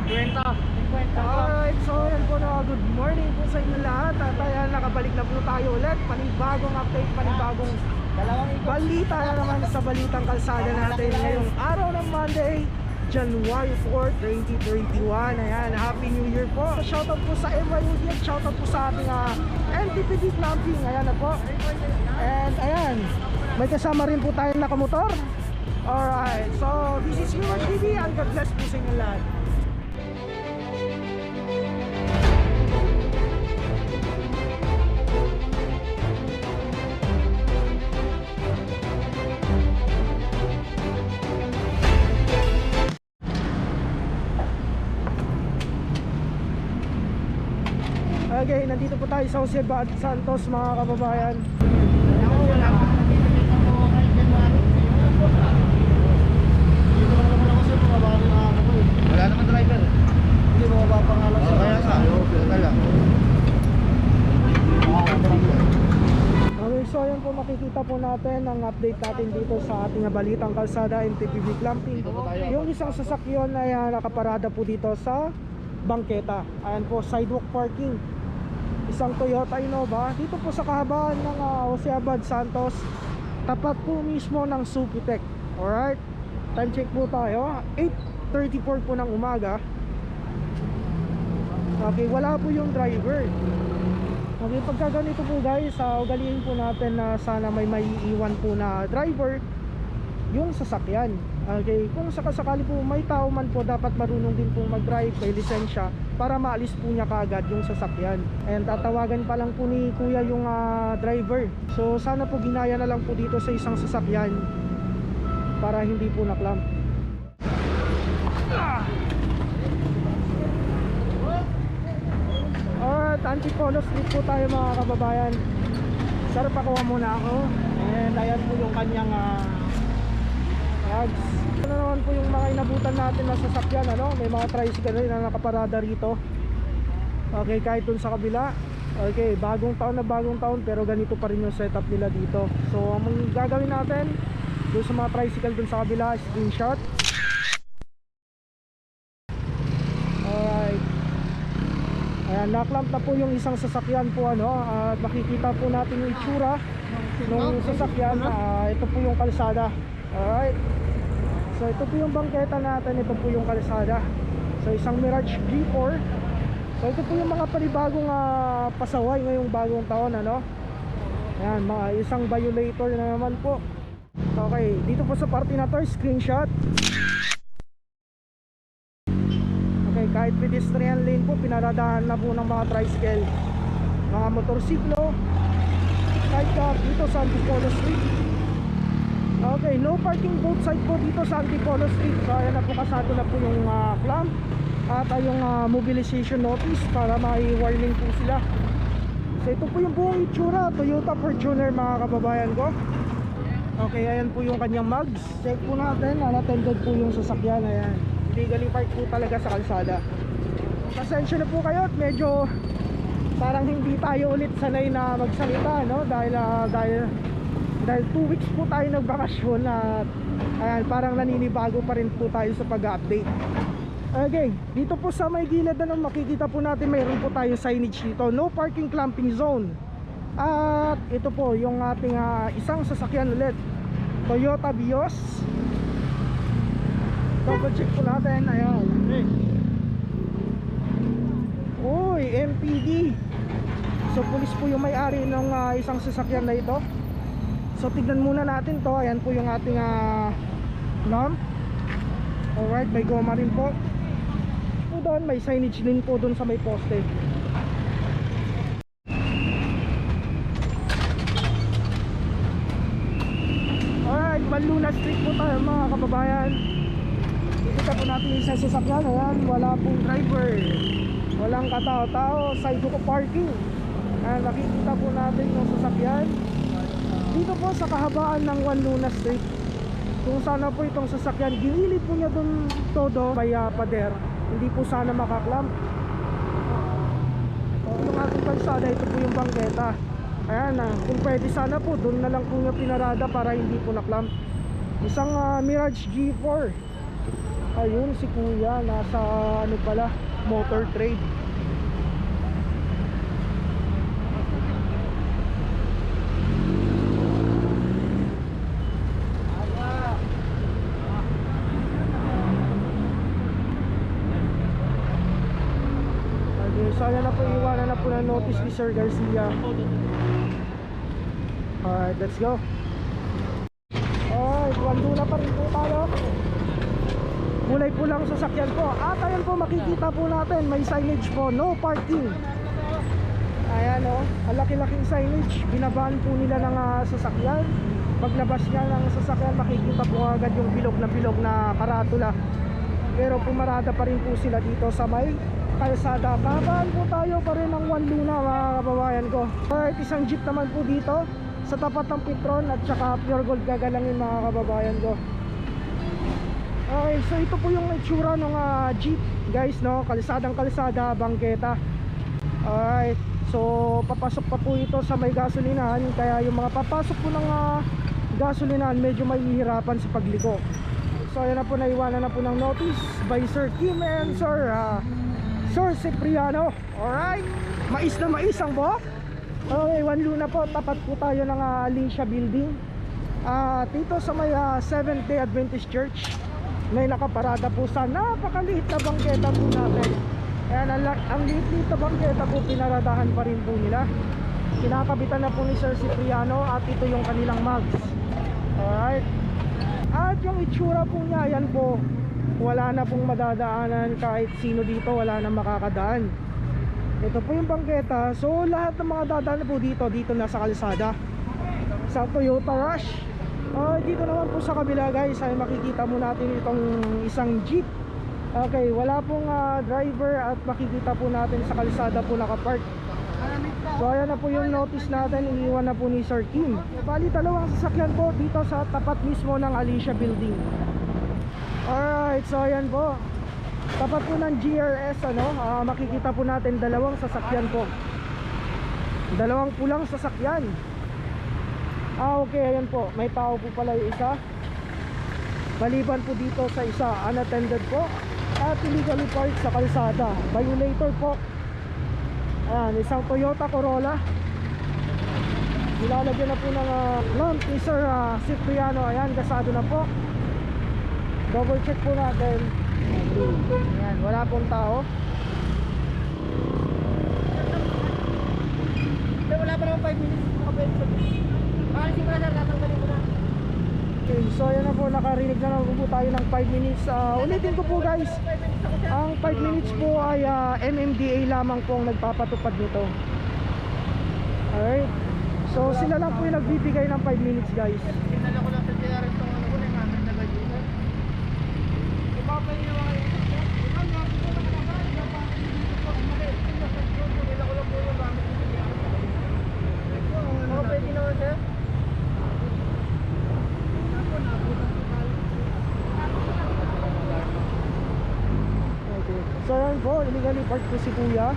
Alright, so yan po na, good morning po sa inyo lahat. At ayan, nakabalik na po tayo ulit. Panibagong update, panibagong balita na naman sa Balitang Kalsada natin ngayong araw ng Monday, January 4, 2021. Ayan, Happy New Year po. Shoutout po sa MYUD at shoutout po sa ating NTPB Clamping. Ayan na po. And ayan, may kasama rin po tayong nakamotor. Alright, so this is Human TV and God bless po sa inyo lahat. Okay, nandito po tayo sa Jose Bad Santos mga kababayan. Wala naman driver. Hindi mo mapapangalan sa kaya nga. Wala lang. Okay, so ayan po, makikita po natin ang update natin dito sa ating Balitang Kalsada NTPB Clamping. Yung isang sasakyan ay nakaparada po dito sa bangketa. Ayan po, sidewalk parking. Isang Toyota Innova dito po sa kahabaan ng Jose Abad Santos, tapat po mismo ng Supitec. Alright, time check po tayo, 8:34 po ng umaga. Okay, wala po yung driver. Okay, pagka ganito po guys, ugaliin po natin na sana may maiiwan po na driver yung sasakyan. Okay, kung sakasakali po may tao man po, dapat marunong din po mag-drive, may lisensya para maalis po niya kaagad yung sasakyan. And tatawagan pa lang po ni kuya yung driver. So sana po ginaya na lang po dito sa isang sasakyan para hindi po naklamp. Alright, Antipolo Street po tayo mga kababayan. Sir, pakuha muna ako. And ayan po yung kanyang tags. Ano naman po yung mga inabutan natin na sasakyan, ano? May mga tricycle rin na nakaparada rito. Okay, kahit dun sa kabila. Okay, bagong taon pero ganito pa rin yung setup nila dito. So ang gagawin natin dun sa mga tricycle dun sa kabila, screenshot. Alright, ayan, naklamp na po yung isang sasakyan po, ano. At makikita po natin yung itsura ng sasakyan. Ito po yung kalsada. Alright, so ito po yung bangketa natin, ito po yung kalsada. So isang Mirage G4. So ito po yung mga panibagong pasaway ngayong bagong taon, ano. Ayan, mga isang violator na naman po. Okay, dito po sa party na to, screenshot. Okay, kahit pedestrian lane po, pinaradahan na po ng mga tricycle, mga motorsiklo, kahit dito sa Antipolo Street. Okay, no parking both side po dito sa Antipolo Street. So ayan na po, kasado na po yung clamp at yung mobilization notice para mai-warning po sila. So ito po yung buong itsura, Toyota Fortuner mga kababayan ko. Okay, ayan po yung kanyang mags. Check po natin, unattended po yung sasakyan. Ayan, legally parked po talaga sa kalsada. Pasensya na po kayo at medyo parang hindi tayo ulit sanay na magsalita, no? Dahil 2 weeks po tayo nagbakasyon at ayan, parang naninibago pa rin po tayo sa pag-update. Okay, dito po sa may gilid na makikita po natin, mayroon po tayo signage dito, no parking clamping zone. At ito po yung ating isang sasakyan ulit, Toyota Vios. Double check po natin, ayan. Uy, MPD. So pulis po yung may-ari ng isang sasakyan na ito. So tignan muna natin to. Ayan po yung ating lamp. Alright, may goma rin po. So doon may signage din po doon sa may poste. Alright, Baluna Street po tayo mga kababayan. Kita po natin yung isang sasakyan. Ayan, wala pong driver, walang katao-tao, sidewalk parking. Ayan, nakikita po natin yung sasakyan dito po sa kahabaan ng Juan Luna Street. Kung sana po itong sasakyan, ginilid po niya dun todo may pader, hindi po sana makaklamp. Yung ating kalsada, ito po yung bangketa. Ayan, kung pwede sana po dun na lang po niya pinarada para hindi po naklamp. Isang Mirage G4. Ayun si kuya, nasa ano pala, motor trade. Okay, so ayan na po, iwanan na po ng notice ni Sir Garcia. Alright, let's go. Alright, wando na pa rin po tayo. Kulay po lang sasakyan po. At ayan po, makikita po natin, may signage po, no parking. Ayan o, ang laki-laking signage. Binabaan po nila ng sasakyan. Paglabas nga ng sasakyan, makikita po agad yung bilog na karatula. Pero pumarada pa rin po sila dito sa may kalsada. Babaan po tayo pa rin ng One Luna, mga kababayan ko. Alright, isang jeep naman po dito sa tapat ng Petron at saka Pure Gold gagalangin, mga kababayan ko. Okay, so ito po yung itsura ng jeep guys, no? Kalsada, bangketa. Alright, so papasok pa po ito sa may gasolinahan. Kaya yung mga papasok po ng gasolinahan, medyo may hihirapan sa pagliko. So ayan na po, naiwanan na po ng notice by Sir Kim and Sir Cipriano. Alright, mais na mais ang buhok. Okay, One Luna po, tapat po tayo ng Alicia Building. Dito sa may Seventh-day Adventist Church, may nakaparada po sa napakaliit na bangketa po natin. Ayan, ang liit dito bangketa po, pinaradahan pa rin po nila. Kinakabitan na po ni Sir Cipriano at ito yung kanilang mags. Alright, at yung itsura po niya, yan po, wala na pong madadaanan, kahit sino dito wala na makakadaan. Ito po yung bangketa. So lahat ng mga dadaan po dito na sa kalsada, sa Toyota Rush. Dito naman po sa kabila guys, ay makikita mo natin itong isang jeep. Okay, wala pong driver at makikita po natin sa kalsada po nakapark. So ayan na po yung notice natin, iniwan na po ni Sir Kim. Bali dalawang sasakyan po dito sa tapat mismo ng Alicia Building. Alright, so ayan po, tapat po ng GRS, makikita po natin dalawang sasakyan po. Dalawang pulang sasakyan. Okay, ayan po, may tao po pala yung isa. Maliban po dito sa isa, unattended po at illegally parked sa kalsada, violator po. Ayan, isang Toyota Corolla. Nilalagyan na po ng lamp ni Sir Cipriano. Ayan, gasado na po. Double check po natin. Ayan, wala pong tao. Wala pa naman 5 minutes. Makalisin mo na sir, tatanggalin mo na. Okay, so ayan na po, nakarinig na lang po tayo ng 5 minutes. Ulitin ko po guys, ang 5 minutes po ay MMDA lamang po ang nagpapatupad nito. Alright, so sila lang po yung nagbibigay ng 5 minutes guys. Sinala ko lang sa GRS itong ano ko na yung hammer na gajita. Ipapay niyo mga ito. Pwede naman sir. Okay, so ayan po, illegally parked po si kuya.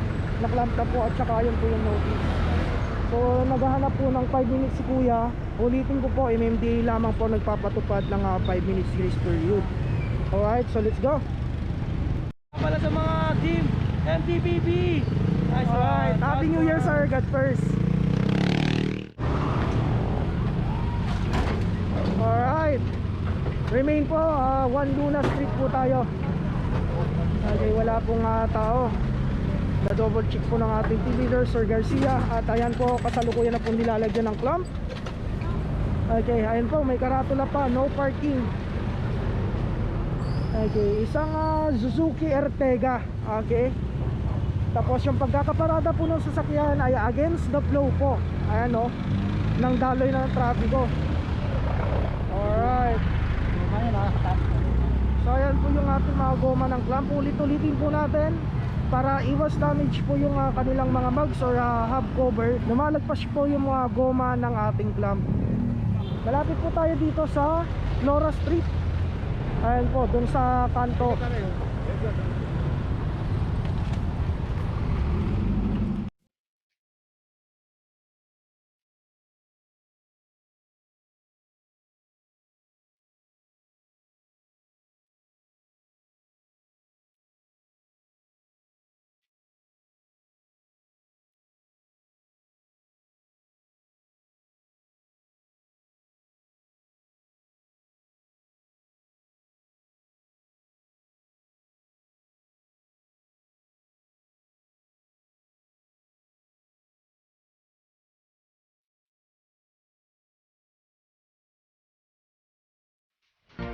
Naklamp na po at saka yun po yung notice. So naghahanap po ng 5 minutes si kuya. Ulitin ko po, MMDA lamang po nagpapatupad ng 5 minutes grace period. Alright, so let's go. Pala sa mga team MTBB. Alright, Happy New Year sir, God first. Alright, remain po, One Luna Street po tayo. Okay, wala pong tao. Na-double check po ng ating team leader Sir Garcia. At ayan po, kasalukuyan na po nilalagyan ng clamp. Okay, ayan po, may karatula pa, no parking. Okay, isang Suzuki Ertiga. Okay, tapos yung pagkakaparada po ng sasakyan ay against the flow po. Ayan o, ng daloy ng trapiko. Alright, so ayan po yung ating mga goma ng clamp. Ulit-ulitin po natin para iwas damage po yung kanilang mga mugs or hub cover. Lumalagpas po yung mga goma ng ating clamp. Malapit po tayo dito sa Flora Street. Ayan po, dun sa kanto.